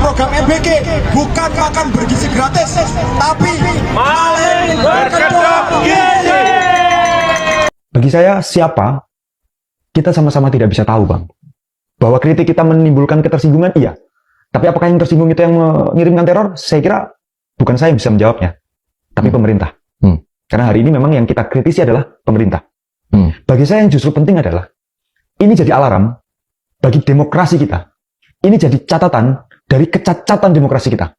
program MBG bukan makan bergizi gratis, tapi maling berkedok gizi. Bagi saya, siapa? Kita sama-sama tidak bisa tahu, Bang. Bahwa kritik kita menimbulkan ketersinggungan, iya. Tapi apakah yang tersinggung itu yang mengirimkan teror? Saya kira bukan saya yang bisa menjawabnya, tapi pemerintah. Karena hari ini memang yang kita kritisi adalah pemerintah. Bagi saya yang justru penting adalah, ini jadi alarm bagi demokrasi kita. Ini jadi catatan dari kecacatan demokrasi kita.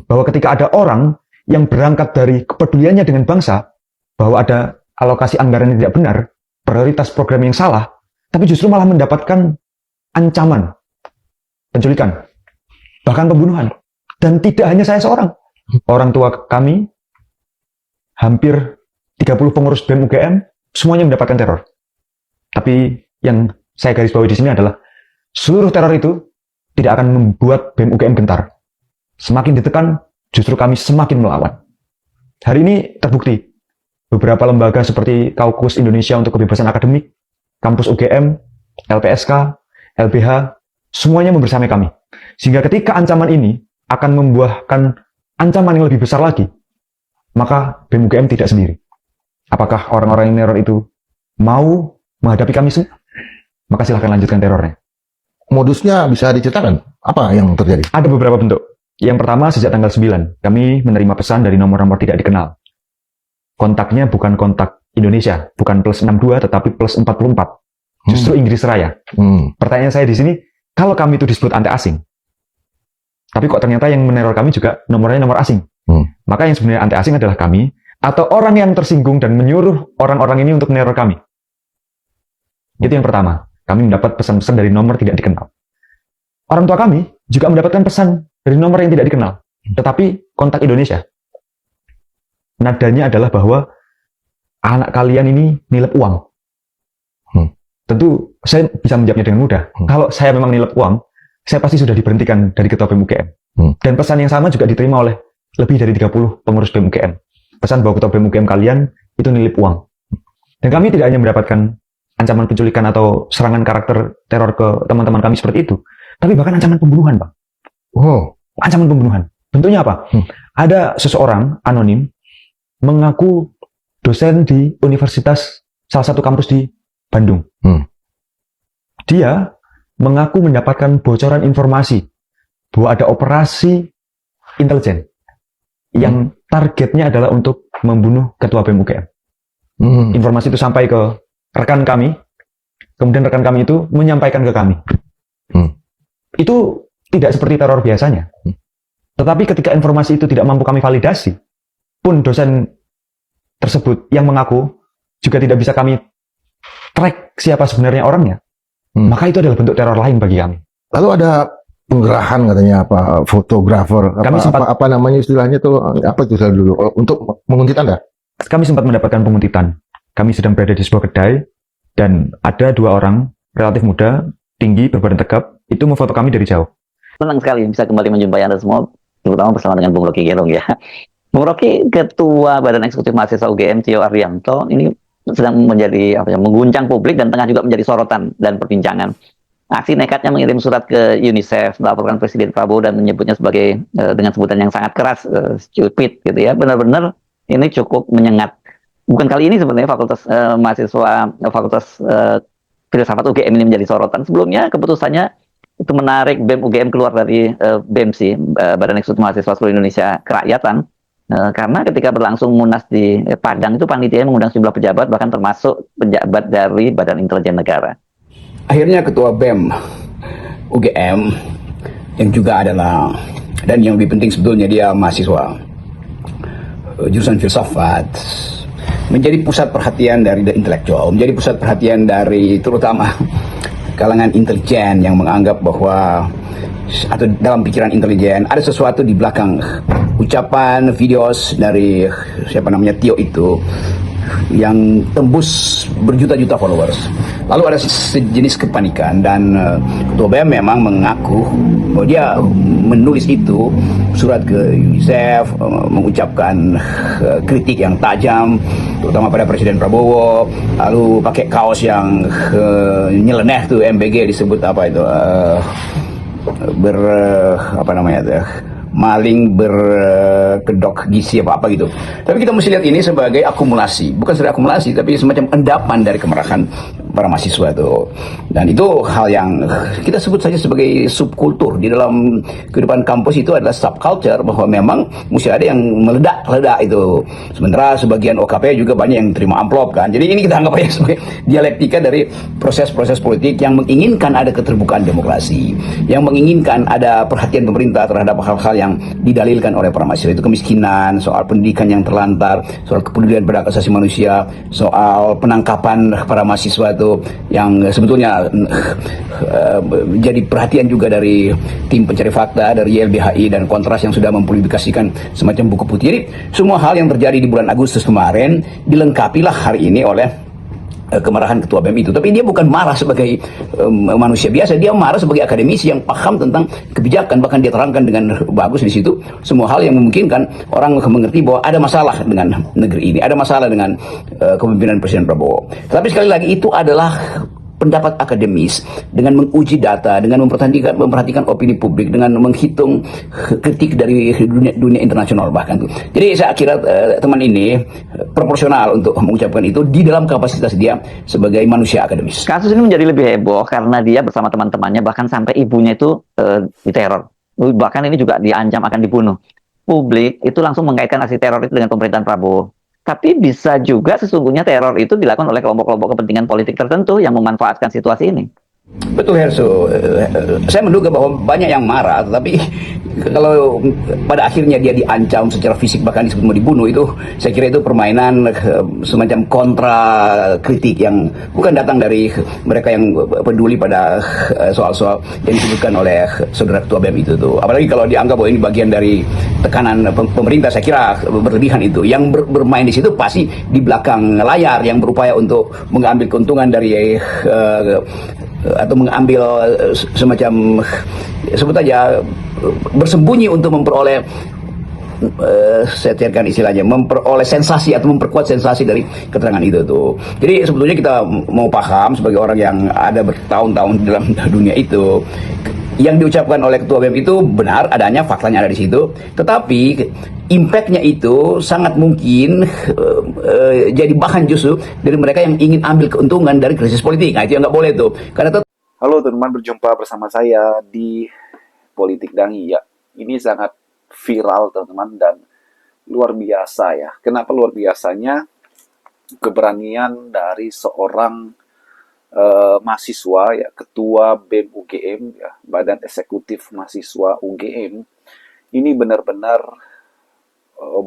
Bahwa ketika ada orang yang berangkat dari kepeduliannya dengan bangsa, bahwa ada alokasi anggaran yang tidak benar, prioritas program yang salah, tapi justru malah mendapatkan ancaman, penculikan, bahkan pembunuhan. Dan tidak hanya saya seorang. Orang tua kami, hampir 30 pengurus BEM UGM, semuanya mendapatkan teror. Tapi yang saya garis bawahi di sini adalah, seluruh teror itu tidak akan membuat BEM UGM gentar. Semakin ditekan, justru kami semakin melawan. Hari ini terbukti, beberapa lembaga seperti Kaukus Indonesia untuk Kebebasan Akademik, Kampus UGM, LPSK, LBH, semuanya membersamai kami. Sehingga ketika ancaman ini akan membuahkan ancaman yang lebih besar lagi, maka BEM UGM tidak sendiri. Apakah orang-orang yang teror itu mau menghadapi kami semua? Maka silahkan lanjutkan terornya. Modusnya bisa diceritakan? Apa yang terjadi? Ada beberapa bentuk. Yang pertama, sejak tanggal 9, kami menerima pesan dari nomor-nomor tidak dikenal. Kontaknya bukan kontak Indonesia, bukan +62, tetapi +44. Justru Inggris Raya. Pertanyaan saya di sini, kalau kami itu disebut anti asing, tapi kok ternyata yang meneror kami juga nomornya nomor asing. Maka yang sebenarnya anti asing adalah kami, atau orang yang tersinggung dan menyuruh orang-orang ini untuk meneror kami. Itu yang pertama. Kami mendapat pesan-pesan dari nomor tidak dikenal. Orang tua kami juga mendapatkan pesan dari nomor yang tidak dikenal, tetapi kontak Indonesia. Nadanya adalah bahwa anak kalian ini nilep uang. Tentu saya bisa menjawabnya dengan mudah. Kalau saya memang nilep uang, saya pasti sudah diberhentikan dari ketua BEM UGM. Dan pesan yang sama juga diterima oleh lebih dari 30 pengurus BEM UGM. Pesan bahwa ketua BEM UGM kalian itu nilip uang. Dan kami tidak hanya mendapatkan ancaman penculikan atau serangan karakter teror ke teman-teman kami seperti itu, tapi bahkan ancaman pembunuhan, Bang. Ancaman pembunuhan. Bentuknya apa? Ada seseorang anonim mengaku dosen di universitas salah satu kampus di Bandung. Dia mengaku mendapatkan bocoran informasi bahwa ada operasi intelijen yang targetnya adalah untuk membunuh ketua BEM UGM. Informasi itu sampai ke rekan kami, kemudian rekan kami itu menyampaikan ke kami. Itu tidak seperti teror biasanya. Tetapi ketika informasi itu tidak mampu kami validasi, pun dosen tersebut yang mengaku juga tidak bisa kami track siapa sebenarnya orangnya, maka itu adalah bentuk teror lain bagi kami. Lalu ada penggerahan katanya apa, fotografer, apa namanya istilahnya tuh, apa itu dulu untuk menguntit Anda? Kami sempat mendapatkan penguntitan. Kami sedang berada di sebuah kedai, dan ada 2 orang relatif muda, tinggi, berbadan tegap, itu memfoto kami dari jauh. Senang sekali bisa kembali menjumpai Anda semua, terutama bersama dengan Bung Rocky Gerung ya. Bung Rocky, Ketua Badan Eksekutif Mahasiswa UGM, Tio Arianto, ini sedang menjadi mengguncang publik dan tengah juga menjadi sorotan dan perbincangan. Aksi nekatnya mengirim surat ke UNICEF, melaporkan Presiden Prabowo dan menyebutnya sebagai dengan sebutan yang sangat keras, stupid gitu ya. Benar-benar ini cukup menyengat. Bukan kali ini sebenarnya Fakultas Filsafat UGM ini menjadi sorotan. Sebelumnya keputusannya itu menarik BEM UGM keluar dari BEMSI, Badan Eksekutif Mahasiswa Seluruh Indonesia Kerakyatan, karena ketika berlangsung Munas di Padang itu panitia mengundang sejumlah pejabat, bahkan termasuk pejabat dari Badan Intelijen Negara. Akhirnya Ketua BEM UGM yang juga adalah, dan yang lebih penting sebetulnya dia mahasiswa jurusan filsafat, menjadi pusat perhatian dari intelektual, menjadi pusat perhatian dari terutama kalangan intelijen yang menganggap bahwa, atau dalam pikiran intelijen, ada sesuatu di belakang ucapan, videos dari siapa namanya Tio itu yang tembus berjuta-juta followers. Lalu ada sejenis kepanikan, dan Ketua BEM memang mengaku bahwa dia menulis itu surat ke UNICEF, mengucapkan kritik yang tajam terutama pada Presiden Prabowo, lalu pakai kaos yang nyeleneh tuh, MBG disebut apa itu, apa namanya tuh, maling berkedok gizi apa gitu. Tapi kita mesti lihat ini sebagai akumulasi, bukan sebagai akumulasi, tapi semacam endapan dari kemarahan para mahasiswa itu. Dan itu hal yang kita sebut saja sebagai subkultur di dalam kehidupan kampus. Itu adalah subculture, bahwa memang mesti ada yang meledak itu. Sementara sebagian OKP juga banyak yang terima amplop kan. Jadi ini kita anggap aja sebagai dialektika dari proses-proses politik yang menginginkan ada keterbukaan demokrasi, yang menginginkan ada perhatian pemerintah terhadap hal-hal yang didalilkan oleh para mahasiswa. Itu kemiskinan, soal pendidikan yang terlantar, soal kepedulian pada hak asasi manusia, soal penangkapan para mahasiswa itu yang sebetulnya jadi perhatian juga dari tim pencari fakta, dari YLBHI dan Kontras yang sudah mempublikasikan semacam buku putih. Jadi semua hal yang terjadi di bulan Agustus kemarin dilengkapilah hari ini oleh kemarahan ketua BEM itu. Tapi dia bukan marah sebagai manusia biasa, dia marah sebagai akademisi yang paham tentang kebijakan. Bahkan dia terangkan dengan bagus di situ semua hal yang memungkinkan orang mengerti bahwa ada masalah dengan negeri ini, ada masalah dengan kepemimpinan Presiden Prabowo. Tapi sekali lagi itu adalah pendapat akademis dengan menguji data, dengan memperhatikan opini publik, dengan menghitung kritik dari dunia internasional bahkan tuh. Jadi saya kira teman ini proporsional untuk mengucapkan itu di dalam kapasitas dia sebagai manusia akademis. Kasus ini menjadi lebih heboh karena dia bersama teman-temannya bahkan sampai ibunya itu diteror. Bahkan ini juga diancam akan dibunuh. Publik itu langsung mengaitkan aksi teror itu dengan pemerintahan Prabowo. Tapi bisa juga sesungguhnya teror itu dilakukan oleh kelompok-kelompok kepentingan politik tertentu yang memanfaatkan situasi ini. Betul, Herso. Saya menduga bahwa banyak yang marah, tapi kalau pada akhirnya dia diancam secara fisik bahkan disebut mau dibunuh, itu saya kira itu permainan semacam kontra kritik yang bukan datang dari mereka yang peduli pada soal-soal yang disebutkan oleh saudara ketua BEM itu tuh. Apalagi kalau dianggap bahwa ini bagian dari tekanan pemerintah, saya kira berlebihan itu. Yang bermain di situ pasti di belakang layar yang berupaya untuk mengambil keuntungan dari atau mengambil semacam sebut aja bersembunyi untuk memperoleh saya cairkan istilahnya, memperoleh sensasi atau memperkuat sensasi dari keterangan itu tuh. Jadi sebetulnya kita mau paham sebagai orang yang ada bertahun-tahun di dalam dunia itu, yang diucapkan oleh ketua BEM itu benar adanya, faktanya ada di situ, tetapi impactnya itu sangat mungkin jadi bahan justru dari mereka yang ingin ambil keuntungan dari krisis politik. Nah itu yang nggak boleh tuh. Karena halo teman-teman, berjumpa bersama saya di Politik Dangi ya. Ini sangat viral teman-teman dan luar biasa ya. Kenapa luar biasanya? Keberanian dari seorang mahasiswa ya, ketua BEM UGM ya, Badan Eksekutif Mahasiswa UGM, ini benar-benar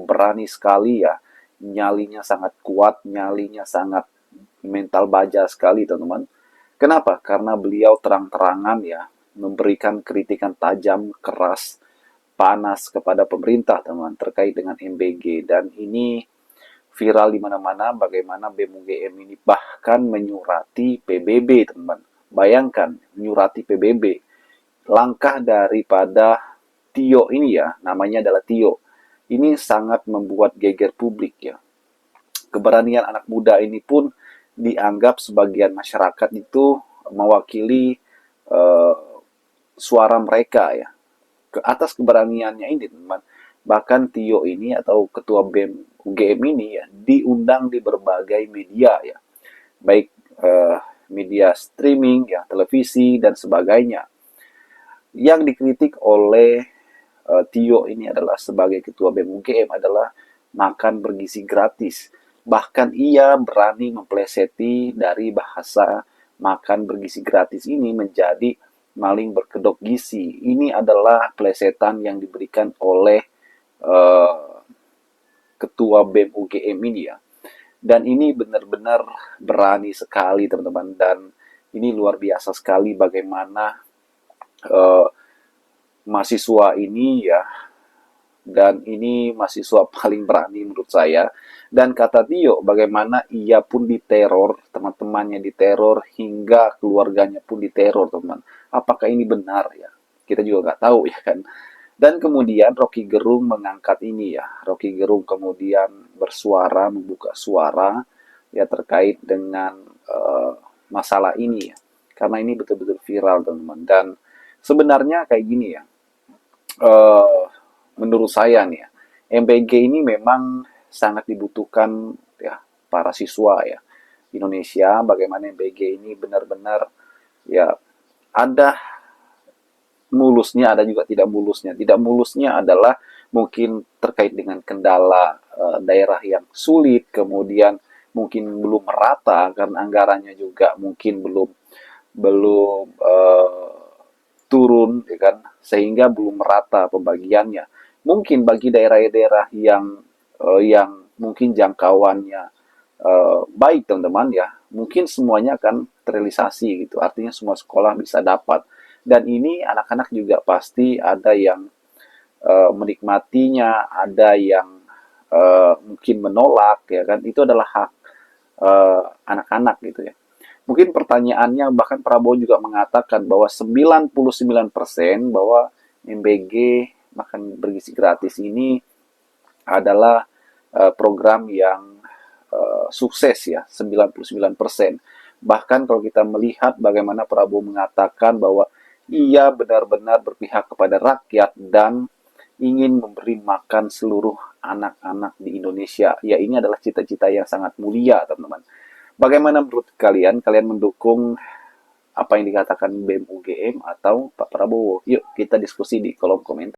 berani sekali ya, nyalinya sangat kuat, nyalinya sangat mental baja sekali teman-teman. Kenapa? Karena beliau terang-terangan ya memberikan kritikan tajam, keras, panas kepada pemerintah teman-teman terkait dengan MBG, dan ini viral di mana-mana bagaimana BEM UGM ini bahkan menyurati PBB, teman-teman. Bayangkan, menyurati PBB. Langkah daripada Tio ini ya, namanya adalah Tio. Ini sangat membuat geger publik ya. Keberanian anak muda ini pun dianggap sebagian masyarakat itu mewakili suara mereka ya. Ke atas keberaniannya ini, teman-teman. Bahkan Tio ini atau ketua BEM UGM ini ya diundang di berbagai media ya, baik media streaming ya, televisi dan sebagainya. Yang dikritik oleh Tio ini adalah sebagai ketua BEM UGM adalah makan bergizi gratis. Bahkan ia berani mempleseti dari bahasa makan bergizi gratis ini menjadi maling berkedok gizi. Ini adalah plesetan yang diberikan oleh ketua BEM UGM ini ya. Dan ini benar-benar berani sekali teman-teman, dan ini luar biasa sekali bagaimana mahasiswa ini ya, dan ini mahasiswa paling berani menurut saya. Dan kata Tio, bagaimana ia pun diteror, teman-temannya diteror, hingga keluarganya pun diteror teman-teman. Apakah ini benar ya? Kita juga nggak tahu ya kan. Dan kemudian Rocky Gerung mengangkat ini ya. Rocky Gerung kemudian bersuara, membuka suara ya terkait dengan masalah ini ya. Karena ini betul-betul viral teman-teman. Dan Sebenarnya kayak gini ya, eh, menurut saya nih ya, MBG ini memang sangat dibutuhkan ya para siswa ya Indonesia. Bagaimana MBG ini benar-benar ya ada mulusnya, ada juga tidak mulusnya. Tidak mulusnya adalah mungkin terkait dengan kendala daerah yang sulit, kemudian mungkin belum merata karena anggarannya juga mungkin belum belum turun, ya kan, sehingga belum merata pembagiannya. Mungkin bagi daerah-daerah yang mungkin jangkauannya baik teman-teman ya, mungkin semuanya akan terrealisasi gitu. Artinya semua sekolah bisa dapat. Dan ini anak-anak juga pasti ada yang menikmatinya, ada yang mungkin menolak, ya kan. Itu adalah hak anak-anak gitu ya. Mungkin pertanyaannya, bahkan Prabowo juga mengatakan bahwa 99% bahwa MBG makan bergizi gratis ini adalah program yang sukses ya, 99%. Bahkan kalau kita melihat bagaimana Prabowo mengatakan bahwa ia benar-benar berpihak kepada rakyat dan ingin memberi makan seluruh anak-anak di Indonesia. Ya, ini adalah cita-cita yang sangat mulia, teman-teman. Bagaimana menurut kalian? Kalian mendukung apa yang dikatakan BEM UGM atau Pak Prabowo? Yuk kita diskusi di kolom komentar.